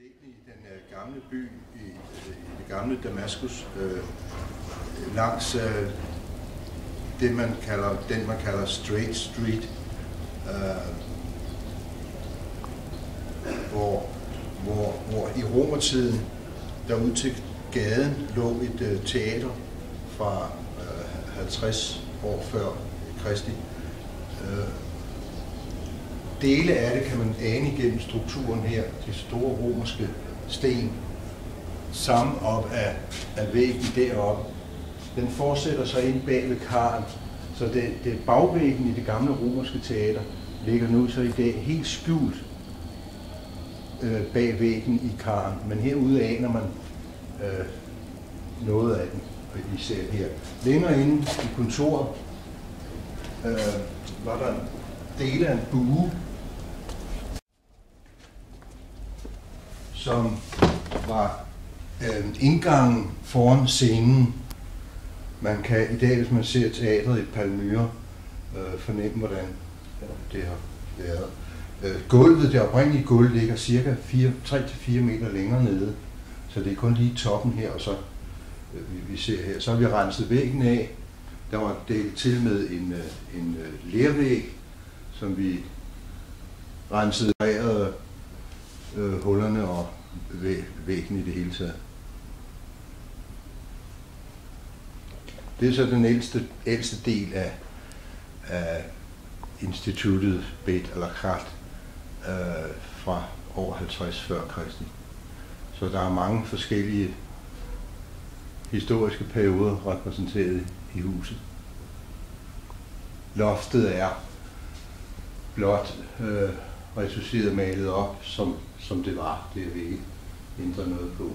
beliggende i den gamle by, i det gamle Damaskus, langs den man kalder Straight Street, hvor i romertiden derud til gaden lå et teater fra 50 år før Kristi. Dele af det kan man ane igennem strukturen her, de store romerske sten, sammen op af væggen deroppe. Den fortsætter sig ind bag ved karren, så det bagvæggen i det gamle romerske teater ligger nu så i dag helt skjult bag væggen i karren, men herude aner man noget af den, vi ser her. Længere inde i kontoret var der en del af en bue, som var indgangen foran scenen. Man kan i dag, hvis man ser teatret i Palmyra, fornemme, hvordan det har været. Gulvet, det oprindelige gulv, ligger cirka 3-4 meter længere nede, så det er kun lige toppen her, og så vi ser her. Så har vi renset væggen af. Der var delt til med en lervæg, som vi rensede af hullerne og væggen i det hele taget. Det er så den ældste del af instituttet Beit al-Khat fra over 50 før Kristi. Så der er mange forskellige historiske perioder repræsenteret i huset. Loftet er blot retoucheret malet op, som det var. Det har vi ikke ændret noget på.